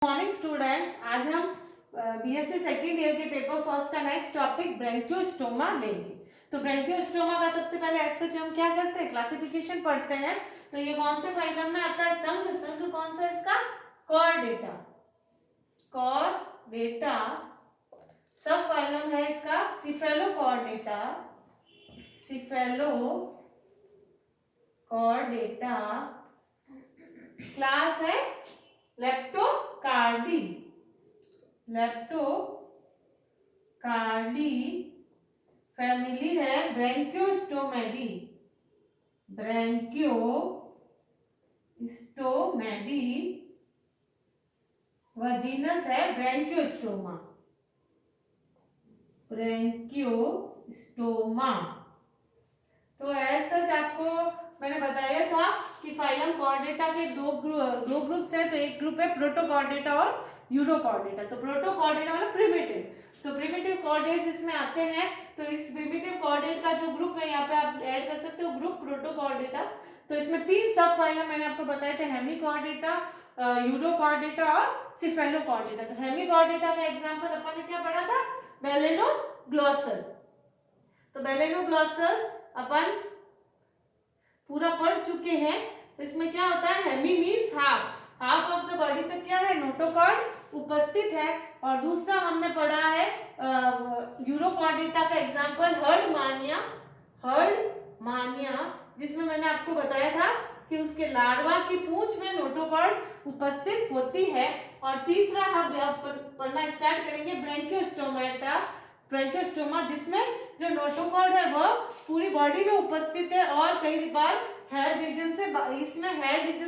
Morning students, आज हम BSc second year के पेपर फर्स्ट का नेक्स्ट टॉपिक ब्रेंकियोस्टोमा लेंगे। तो ब्रेंकियोस्टोमा का सबसे पहले ऐसे हम क्या करते हैं, क्लासिफिकेशन पढ़ते हैं। तो ये कौन से फाइलम में आता है? संघ। संघ कौन सा है इसका? कॉर्डेटा। कॉर्डेटा। सब फाइलम है इसका सिफेलोकॉर्डेटा। सिफेलोकॉर्डेटा। क्लास है लेप्टोकार्डी। लेप्टोकार्डी। फैमिली है ब्रेंकियोस्टोमेडी। ब्रेंकियोस्टोमेडी। वह जीनस है ब्रेंकियोस्टोमा। ब्रेंकियोस्टोमा। तो ऐसा आपको मैंने बताया था कि फाइलम कॉर्डेटा के दो ग्रुप्स है। तो एक ग्रुप है प्रोटोकॉर्डेटा और यूरोकॉर्डेटा। तो प्रोटोकॉर्डेटा मतलब प्रिमिटिव। तो प्रिमिटिव कॉर्डेट्स इसमें आते हैं। तो इस प्रिमिटिव कॉर्डेट का जो ग्रुप है यहाँ पे आप ऐड कर सकते हो, ग्रुप प्रोटोकॉर्डेटा। तो इसमें तीन सब फाइलम मैंने आपको बताए थे, हेमिकॉर्डेटा, यूरोकॉर्डेटा और सिफेलोकॉर्डेटा। तो हेमिकॉर्डेटा का एग्जांपल अपन ने क्या पढ़ा था? बेलेनोग्लॉसस। तो बेलेनोग्लॉसस अपन पूरा पढ़ चुके हैं। तो इसमें क्या होता है? Hemi means half of the body तक क्या है? नोटोकॉर्ड उपस्थित है। और दूसरा हमने पढ़ा है यूरोकॉर्डेटा का एग्जांपल हर्डमानिया, जिसमें मैंने आपको बताया था कि उसके लार्वा की पूंछ में नोटोकॉर्ड उपस्थित होती है। और तीसरा हम पढ़ना स्टार्ट करेंगे ब्रेंकियोस्टोमा, जिसमें जो नोटोकॉर्ड है वह पूरी बॉडी में उपस्थित है और कई बार हेड रीजन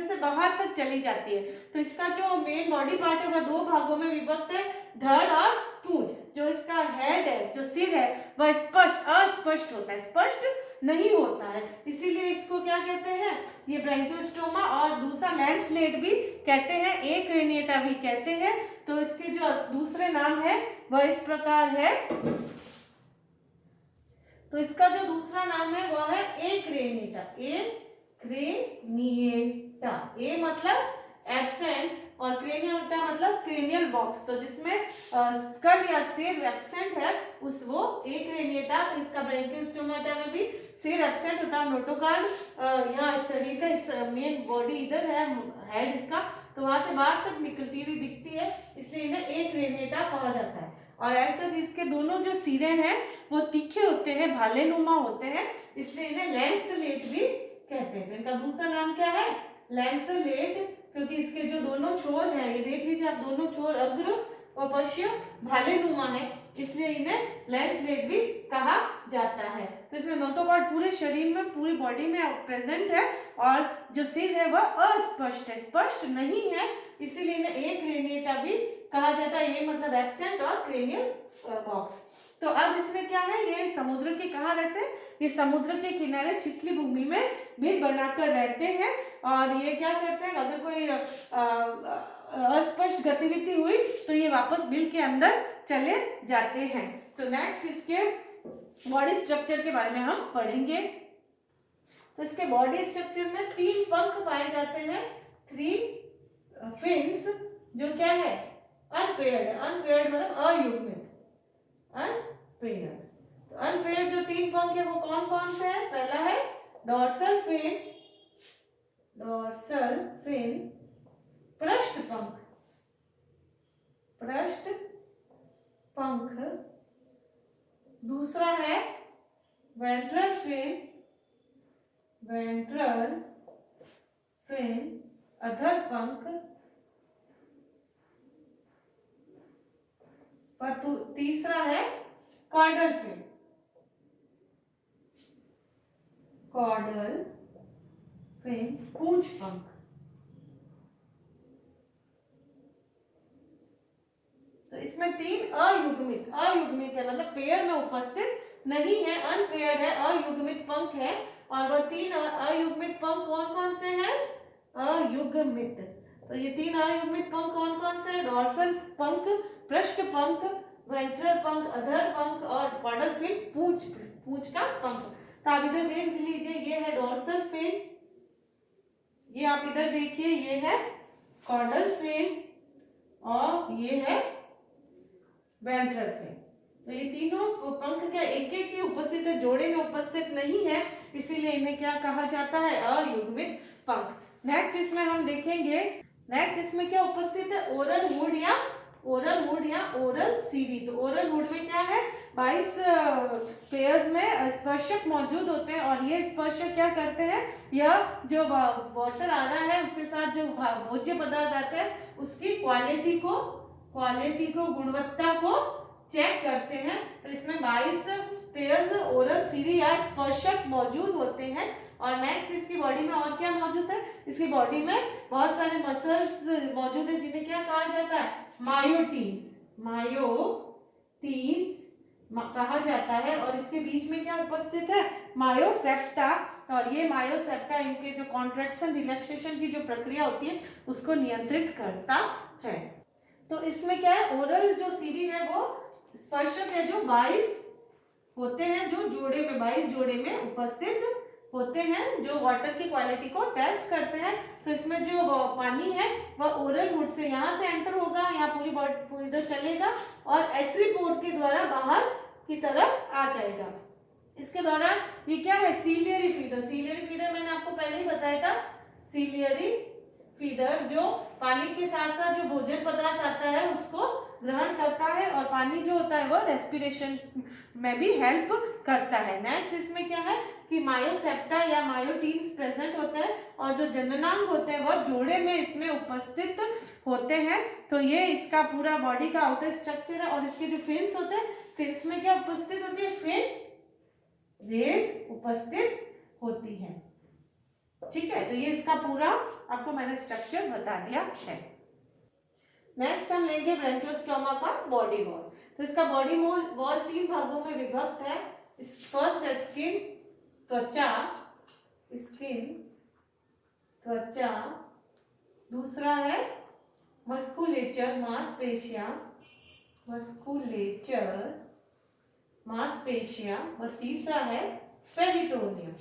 से बाहर तक चली जाती है। तो इसका जो मेन बॉडी पार्ट है वह दो भागों में विभक्त है, धड़ और पूंछ। जो इसका हेड है, जो सिर है, वह अस्पष्ट होता है, स्पष्ट नहीं होता है। इसीलिए इसको क्या कहते हैं? ये ब्रेंकियोस्टोमा। और दूसरा लैंसलेट भी कहते हैं, एक रेनिएटा भी कहते हैं। तो इसके जो दूसरे नाम है वह इस प्रकार है। तो इसका जो दूसरा नाम है वह है एक्रेनिएटा। एक्रेनिएटा। ए मतलब एब्सेंट और क्रेनिएटा मतलब क्रेनियल बॉक्स। तो जिसमें स्कल या सिर एब्सेंट है वो एक्रेनिएटा। तो इसका ब्रेंकियोस्टोमेटा में भी सिर एब्सेंट होता है। नोटोकॉर्ड यहाँ शरीर का इस मेन बॉडी इधर है, हेड इसका, तो वहां से बाहर तक निकलती हुई दिखती है, इसलिए इन्हें एक्रेनिएटा कहा जाता है। और ऐसा जिसके दोनों जो सिरे हैं वो तीखे होते हैं, भालेनुमा होते हैं, इसलिए इन्हें लैंसलेट भी कहते हैं। इनका दूसरा नाम क्या है? लैंसलेट, क्योंकि इसके जो दोनों छोर हैं, ये देख लीजिए आप, दोनों छोर अग्र और पश्चिम भालेनुमा है, इसलिए इन्हें लैंसलेट भी कहा जाता है। तो इसमें नोटोकॉर्ड पूरे शरीर में, पूरी बॉडी में प्रेजेंट है और जो सिर है वह अस्पष्ट है, स्पष्ट नहीं है, इसीलिए इन्हें एक्रेनिएटा भी कहा जाता है। ये मतलब एब्सेंट और क्रेनियल बॉक्स। तो अब इसमें क्या है? ये समुद्र के कहाँ रहते हैं? ये समुद्र के किनारे छिछली भूमि में बिल बनाकर रहते हैं। और ये क्या करते हैं? अगर कोई अस्पष्ट गतिविधि हुई तो ये वापस बिल के अंदर चले जाते हैं। तो नेक्स्ट इसके बॉडी स्ट्रक्चर के बारे में हम पढ़ेंगे। तो इसके बॉडी स्ट्रक्चर में 3 पंख पाए जाते हैं, 3 फिन्स, जो क्या है? अनपेयर्ड। अनपेयर्ड मतलब अयुग्मित, अनपेयर्ड। तो अनपेयर्ड जो 3 पंख है वो कौन कौन से हैं? पहला है डॉर्सल फिन, पृष्ठ पंख। दूसरा है वेंट्रल फिन, अधर पंख। तीसरा है कॉर्डल फिन, पूंछ पंख। तो इसमें 3 अयुग्मित है, मतलब पेयर में उपस्थित नहीं है, अनपेयर्ड है, अयुग्मित पंख है। और वह 3 अयुग्मित पंख कौन कौन से हैं? अयुग्मित। तो ये 3 अयुग्मित पंख कौन कौन से हैं? डॉर्सल पंख, पृष्ठ पंख, वेंट्रल पंख, अधर पंख और कॉर्डल फिन, पूंछ का पंख। तो आप इधर देख लीजिए, ये है डॉर्सल फिन, ये आप इधर देखिए, ये है कॉर्डल फिन और ये है वेंट्रल फिन। तो ये तीनों पंख क्या एक एक ही उपस्थित है, जोड़े में उपस्थित नहीं है, इसीलिए इन्हें क्या कहा जाता है, अयुग्मित पंख। नेक्स्ट इसमें हम देखेंगे, नेक्स्ट इसमें क्या उपस्थित है, ओरल वुड या ओरल सीडी। तो ओरल वुड में क्या है, 22 पेयर्स में स्पर्शक मौजूद होते हैं और ये स्पर्शक क्या करते हैं, यह जो वाटर आ रहा है उसके साथ जो भोज्य पदार्थ आते हैं उसकी क्वालिटी को गुणवत्ता को चेक करते हैं। तो इसमें 22 पेयर्स ओरल सीडी या स्पर्शक मौजूद होते हैं। और नेक्स्ट इसकी बॉडी में और क्या मौजूद है, इसकी बॉडी में बहुत सारे मसल्स मौजूद है जिन्हें क्या कहा जाता है, मायोटीन्स कहा जाता है। और इसके बीच में क्या उपस्थित है, मायोसेप्टा। और ये मायोसेप्टा इनके जो कॉन्ट्रैक्शन रिलैक्सेशन की जो प्रक्रिया होती है उसको नियंत्रित करता है। तो इसमें क्या है, ओरल जो सीडी है वो स्पर्शक है जो 22 होते हैं, जो जोड़े में 22 जोड़े में उपस्थित होते हैं, जो वाटर की क्वालिटी को टेस्ट करते हैं। तो इसमें जो पानी है वह ओरल वुड से यहाँ से एंटर होगा, यहाँ पूरी इधर चलेगा और एट्रीपोड के द्वारा बाहर की तरफ आ जाएगा। इसके दौरान ये क्या है, सीलियरी फीडर मैंने आपको पहले ही बताया था। सीलियरी फीडर जो पानी के साथ साथ जो भोजन पदार्थ आता है उसको ग्रहण करता है और पानी जो होता है वो रेस्पिरेशन में भी हेल्प करता है। नेक्स्ट इसमें क्या है कि मायोसेप्टा या मायोटीन्स प्रेजेंट होते हैं और जो जननांग होते हैं वह जोड़े में इसमें उपस्थित होते हैं। तो ये इसका पूरा बॉडी का आउटर स्ट्रक्चर है। और इसके जो फिन्स होते हैं, फिन्स में क्या उपस्थित होती है, फिन रेस उपस्थित होती है। ठीक है, तो ये इसका पूरा आपको मैंने स्ट्रक्चर बता दिया है। नेक्स्ट हम लेंगे ब्रैंकियोस्टोमा का बॉडी वॉल। तो इसका बॉडी वॉल 3 भागों में विभक्त है। फर्स्ट है स्किन, त्वचा, दूसरा है मस्कुलेचर, मांसपेशियां, और तीसरा है पेरिटोनियम।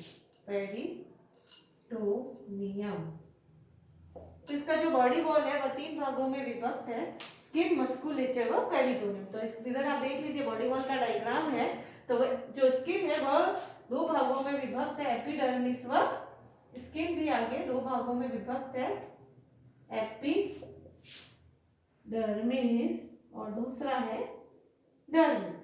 तो इसका जो बॉडी वॉल है वह 3 भागों में विभक्त है, स्किन, मस्कुलेचर व पेरिटोनियम। तो इधर आप देख लीजिए बॉडी वॉल का डायग्राम है। तो जो स्किन है वह 2 भागों में विभक्त है, एपिडर्मिस व, स्किन भी आगे 2 भागों में विभक्त है, एपिडर्मिस और दूसरा है डर्मिस।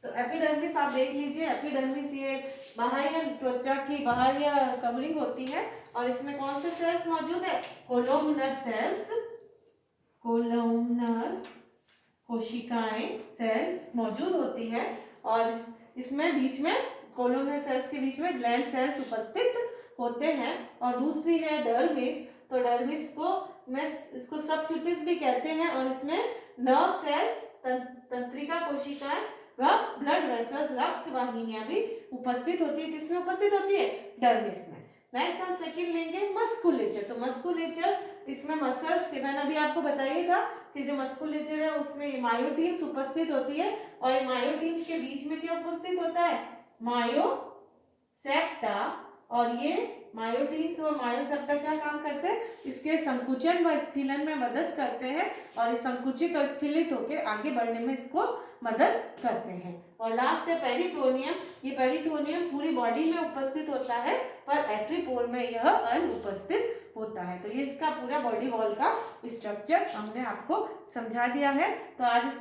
तो एपिडर्मिस आप देख लीजिए, एपिडर्मिस ये बाह्य त्वचा की बाह्य कवरिंग होती है और इसमें कौन से सेल्स मौजूद है, कोलोमनर कोशिकाएं सेल्स मौजूद होती है। और इसमें बीच में कोलोमनर सेल्स के बीच में ग्लैंड सेल्स उपस्थित होते हैं। और दूसरी है डर्मिस। तो डर्मिस को इसको सबक्यूटिस भी कहते हैं और इसमें नर्व सेल्स, तंत्रिका कोशिकाएं व ब्लड वेसल्स, रक्त वाहिनियां भी उपस्थित होती है। किसमें उपस्थित होती है, डर्मिस में। नेक्स्ट हम सेकंड लेंगे मस्कुलेचर। तो मस्कुलेचर, इसमें मसल्स थे, मैंने अभी आपको बताया था कि जो मस्कुलेचर है उसमें मायोटीन्स उपस्थित होती है और मायोटीन्स के बीच में क्या उपस्थित होता है, मायोसेप्टा। और ये मायोटीन्स और मायोसेप्टा क्या काम करते हैं, इसके संकुचन व स्थिलन में मदद करते हैं और इस संकुचित और स्थिलित होकर आगे बढ़ने में इसको मदद करते हैं। और लास्ट है पेरिटोनियम। ये पेरिटोनियम पूरी बॉडी में उपस्थित होता है पर एट्रीपोल में यह अनुपस्थित होता है। तो ये इसका पूरा बॉडी वॉल का स्ट्रक्चर हमने आपको समझा दिया है। तो आज आप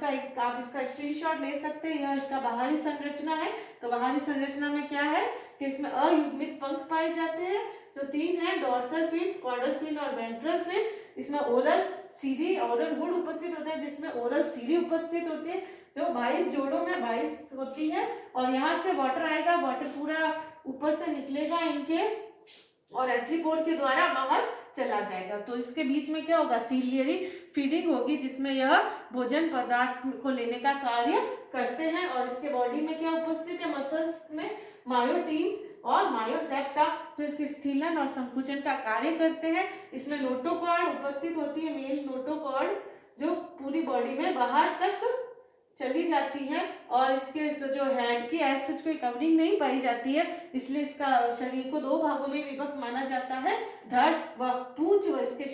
इसका स्क्रीनशॉट ले सकते हैं। यह इसका बाहरी संरचना है। तो बाहरी संरचना में क्या है कि इसमें अयुग्मित पंख पाए जाते हैं जो 3 है, डोर्सल फिन, कॉर्डल फिन और वेंट्रल फिन। इसमें ओरल वुड उपस्थित होता है जिसमें ओरल सीडी उपस्थित होती है जो 22 जोड़ों में 22 होती है। और यहाँ से वाटर आएगा, वाटर पूरा ऊपर से निकलेगा इनके और एट्रीपोड के द्वारा बाहर चला जाएगा। तो इसके बीच में क्या होगा, सीलियरी फीडिंग होगी जिसमें यह भोजन पदार्थ को लेने का कार्य करते हैं। और इसके बॉडी में क्या उपस्थित है, मसल्स में मायोटीन्स और मायोसेप्टा जो इसके स्थिलन और संकुचन का कार्य करते हैं। इसमें नोटोकॉर्ड उपस्थित होती है, मेन नोटोकॉर्ड जो पूरी बॉडी में बाहर तक चली जाती है और इसके जो हेड की एज सच कोई कवरिंग नहीं पाई जाती है, इसलिए इसका शरीर को 2 भागों में विभक्त माना जाता है। धड़ व पूंछ व इसके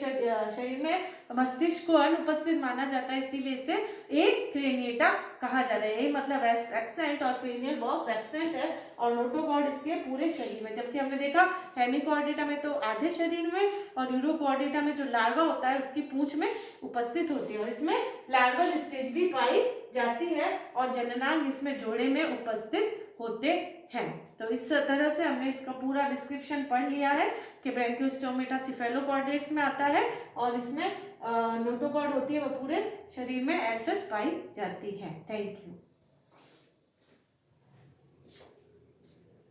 शरीर में मस्तिष्क को अनुपस्थित माना जाता है, इसीलिए इसे एक क्रेनिएटा कहा जाता है। यही मतलब एक्सेंट और क्रेनियल बॉक्स एब्सेंट है और नोटोकॉर्ड इसके पूरे शरीर में। जबकि हमने देखा हेमिकॉर्डेटा में तो आधे शरीर में और यूरोकॉर्डेटा में जो लार्वा होता है उसकी पूंछ में उपस्थित होती है और इसमें लार्वल स्टेज भी पाई जाती है और जननांग इसमें जोड़े में उपस्थित होते हैं। तो इस तरह से हमने इसका पूरा डिस्क्रिप्शन पढ़ लिया है कि ब्रैंकियोस्टोमेटा सिफेलोकॉर्डेट्स में आता है और इसमें नोटोकॉर्ड होती है वो पूरे शरीर में ऐसे पाई जाती है। Thank you.